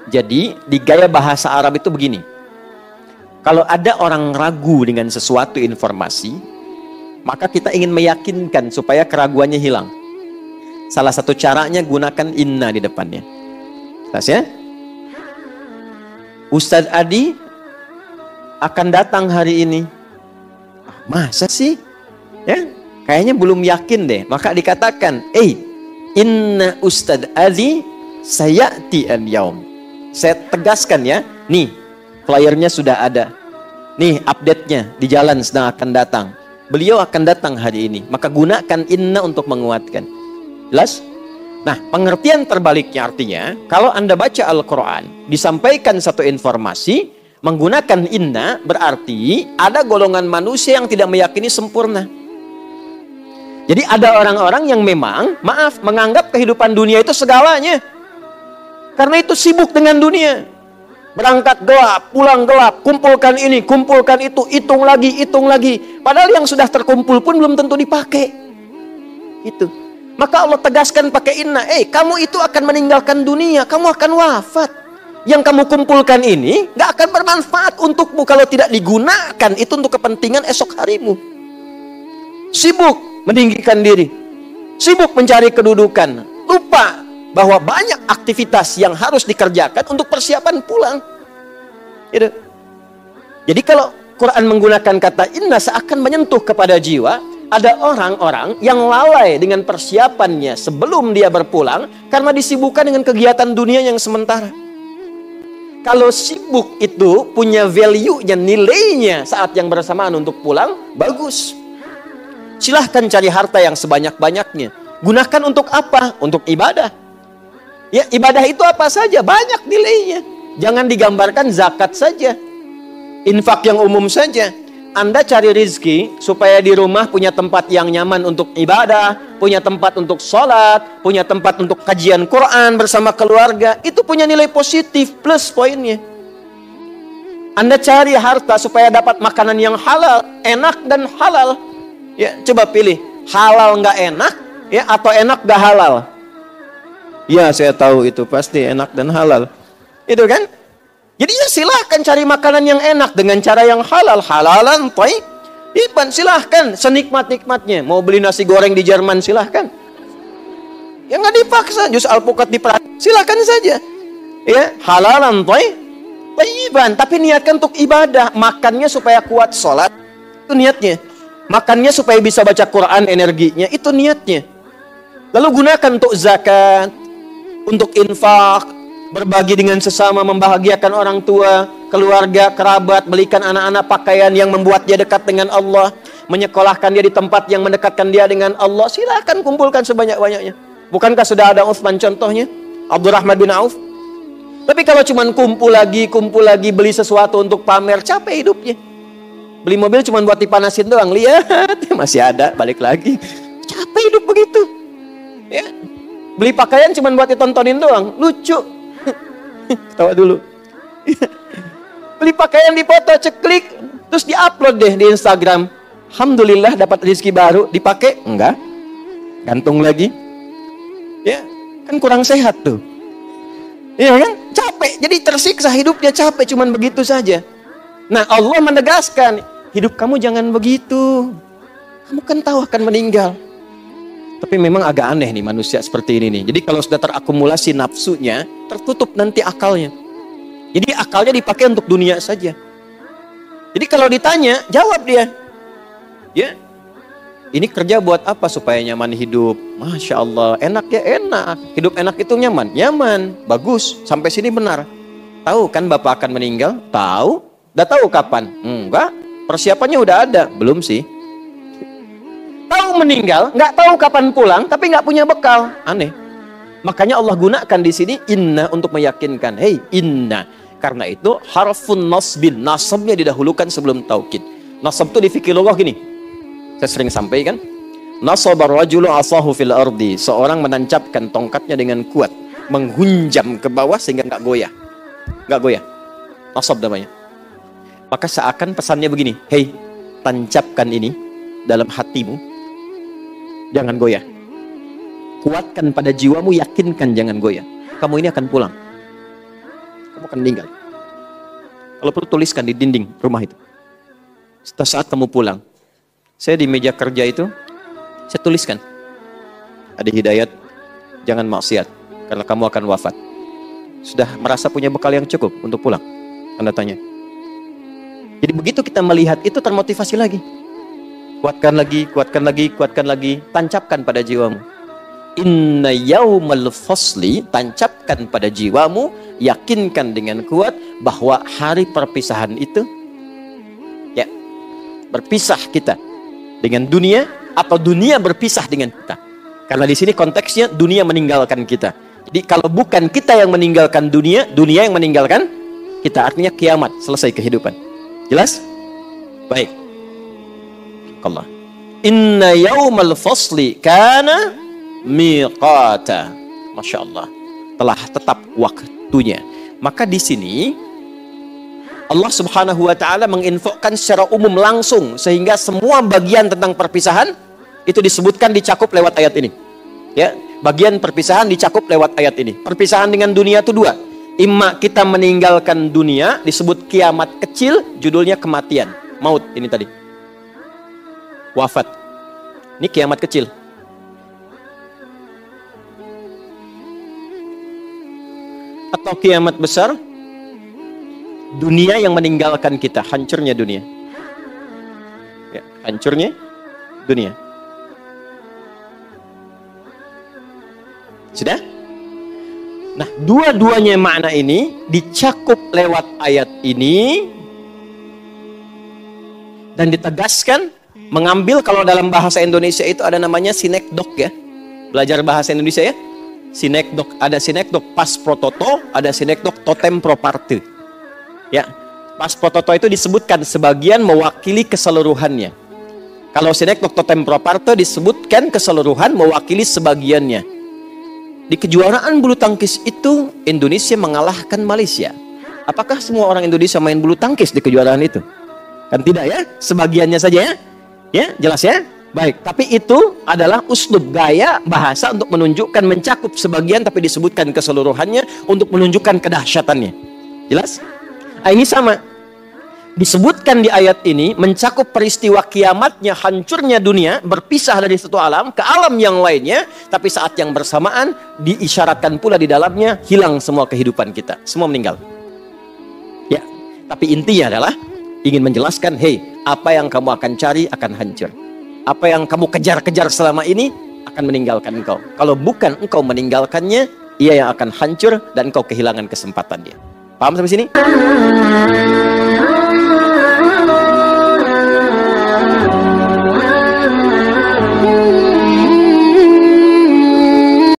Jadi di gaya bahasa Arab itu begini. Kalau ada orang ragu dengan sesuatu informasi, maka kita ingin meyakinkan supaya keraguannya hilang. Salah satu caranya gunakan inna di depannya. Jelas ya? Ustadz Adi akan datang hari ini. Masa sih? Ya, kayaknya belum yakin deh. Maka dikatakan, inna Ustadz Adi sayati al-yaum. Saya tegaskan ya, nih flyernya sudah ada. Nih update-nya di jalan sedang akan datang. Beliau akan datang hari ini. Maka gunakan inna untuk menguatkan. Jelas? Nah, pengertian terbaliknya artinya, kalau Anda baca Al-Quran, disampaikan satu informasi, menggunakan inna berarti ada golongan manusia yang tidak meyakini sempurna. Jadi ada orang-orang yang memang, menganggap kehidupan dunia itu segalanya. Karena itu sibuk dengan dunia. Berangkat gelap, pulang gelap, kumpulkan ini, kumpulkan itu, hitung lagi. Padahal yang sudah terkumpul pun belum tentu dipakai. Itu. Maka Allah tegaskan pakai inna. Kamu itu akan meninggalkan dunia, kamu akan wafat. Yang kamu kumpulkan ini gak akan bermanfaat untukmu kalau tidak digunakan itu untuk kepentingan esok harimu. Sibuk meninggikan diri, sibuk mencari kedudukan, lupa bahwa banyak aktivitas yang harus dikerjakan untuk persiapan pulang. Gitu. Jadi kalau Quran menggunakan kata inna seakan menyentuh kepada jiwa. Ada orang-orang yang lalai dengan persiapannya sebelum dia berpulang karena disibukkan dengan kegiatan dunia yang sementara. Kalau sibuk itu punya value-nya, nilainya saat yang bersamaan untuk pulang, bagus. Silahkan cari harta yang sebanyak-banyaknya. Gunakan untuk apa? Untuk ibadah. Ya, ibadah itu apa saja? Banyak nilainya. Jangan digambarkan zakat saja. Infak yang umum saja. Anda cari rizki supaya di rumah punya tempat yang nyaman untuk ibadah, punya tempat untuk sholat, punya tempat untuk kajian Quran bersama keluarga. Itu punya nilai positif, plus poinnya. Anda cari harta supaya dapat makanan yang halal, enak dan halal. Ya, coba pilih, halal nggak enak, ya, atau enak nggak halal. Ya, saya tahu itu pasti enak dan halal. Itu kan? Jadi ya silahkan cari makanan yang enak dengan cara yang halal. Halalan, thayyiban, silahkan senikmat-nikmatnya. Mau beli nasi goreng di Jerman, silahkan. Ya nggak dipaksa, jus alpukat diperhatikan, silahkan saja. Ya, halalan, thayyiban. Tapi niatkan untuk ibadah. Makannya supaya kuat sholat, itu niatnya. Makannya supaya bisa baca Quran energinya, itu niatnya. Lalu gunakan untuk zakat, untuk infak, berbagi dengan sesama, membahagiakan orang tua, keluarga, kerabat, belikan anak-anak pakaian yang membuat dia dekat dengan Allah, menyekolahkan dia di tempat yang mendekatkan dia dengan Allah. Silakan kumpulkan sebanyak-banyaknya. Bukankah sudah ada Utsman contohnya? Abdurrahman bin Auf. Tapi kalau cuma kumpul lagi, beli sesuatu untuk pamer, capek hidupnya. Beli mobil cuma buat dipanasin doang, lihat masih ada, balik lagi. Capek hidup begitu. Ya. Beli pakaian cuma buat ditontonin doang, lucu. Tawa dulu. Beli pakaian dipoto, ceklik, terus diupload deh di Instagram. Alhamdulillah dapat rezeki baru, dipakai? Enggak. Gantung lagi. Ya, kan kurang sehat tuh. Iya kan? Capek, jadi tersiksa hidupnya, capek cuman begitu saja. Nah, Allah menegaskan, hidup kamu jangan begitu. Kamu kan tahu akan meninggal. Tapi memang agak aneh nih manusia seperti ini nih. Jadi kalau sudah terakumulasi nafsunya, tertutup nanti akalnya. Jadi akalnya dipakai untuk dunia saja. Jadi kalau ditanya, jawab dia. Ya, ini kerja buat apa supaya nyaman hidup? Masya Allah, enak ya enak. Hidup enak itu nyaman? Nyaman, bagus. Sampai sini benar. Tahu kan Bapak akan meninggal? Tahu. Udah tahu kapan? Enggak. Persiapannya udah ada? Belum sih. Tahu meninggal, nggak tahu kapan pulang, tapi nggak punya bekal. Aneh. Makanya Allah gunakan di sini inna untuk meyakinkan. Hei, inna. Karena itu harfun nasbin. Nasabnya didahulukan sebelum taukid. Nasab itu di fikihullah gini. Saya sering sampaikan. Nasabar rajulu asahu fil ardi. Seorang menancapkan tongkatnya dengan kuat, menghunjam ke bawah sehingga nggak goyah. Nggak goyah. Nasab namanya. Maka seakan pesannya begini. Hei, tancapkan ini dalam hatimu. Jangan goyah. Kuatkan pada jiwamu, yakinkan jangan goyah. Kamu ini akan pulang. kamu akan meninggal. Kalau perlu tuliskan di dinding rumah itu. Setelah saat kamu pulang, saya di meja kerja itu, saya tuliskan. Ada hidayat, jangan maksiat, karena kamu akan wafat. Sudah merasa punya bekal yang cukup untuk pulang? Tanda tanya. Jadi begitu kita melihat itu termotivasi lagi. Kuatkan lagi, kuatkan lagi, kuatkan lagi. Tancapkan pada jiwamu. Inna yaumal fasli, tancapkan pada jiwamu, yakinkan dengan kuat bahwa hari perpisahan itu, ya, berpisah kita dengan dunia atau dunia berpisah dengan kita. Karena di sini konteksnya dunia meninggalkan kita. Jadi kalau bukan kita yang meninggalkan dunia, dunia yang meninggalkan kita. Artinya kiamat, selesai kehidupan. Jelas? Baik. Allah. Inna yaumal fasli kana miqata. Masya Allah. Telah tetap waktunya. Maka di sini Allah Subhanahu wa taala menginfokan secara umum langsung sehingga semua bagian tentang perpisahan itu disebutkan, dicakup lewat ayat ini. Ya, bagian perpisahan dicakup lewat ayat ini. Perpisahan dengan dunia itu dua. Imma kita meninggalkan dunia, disebut kiamat kecil, judulnya kematian, maut ini tadi. Wafat. Ini kiamat kecil. Atau kiamat besar, dunia yang meninggalkan kita, hancurnya dunia. Ya, hancurnya dunia. Sudah? Nah, dua-duanya makna ini dicakup lewat ayat ini dan ditegaskan, mengambil, kalau dalam bahasa Indonesia itu ada namanya sinekdok ya. Belajar bahasa Indonesia ya. Sinekdok, ada sinekdok pas prototo, ada sinekdok totem pro parte. Ya, pas prototo itu disebutkan sebagian mewakili keseluruhannya. Kalau sinekdok totem pro parte disebutkan keseluruhan mewakili sebagiannya. Di kejuaraan bulu tangkis itu Indonesia mengalahkan Malaysia. Apakah semua orang Indonesia main bulu tangkis di kejuaraan itu? Kan tidak ya, sebagiannya saja ya. Ya, jelas ya? Baik, tapi itu adalah uslub, gaya bahasa untuk menunjukkan, mencakup sebagian tapi disebutkan keseluruhannya untuk menunjukkan kedahsyatannya. Jelas? Nah, ini sama. Disebutkan di ayat ini mencakup peristiwa kiamatnya, hancurnya dunia, berpisah dari satu alam ke alam yang lainnya, tapi saat yang bersamaan diisyaratkan pula di dalamnya hilang semua kehidupan kita, semua meninggal. Ya, tapi intinya adalah ingin menjelaskan, hey, apa yang kamu akan cari akan hancur. Apa yang kamu kejar-kejar selama ini akan meninggalkan engkau. Kalau bukan engkau meninggalkannya, ia yang akan hancur dan engkau kehilangan kesempatannya. Paham sampai sini?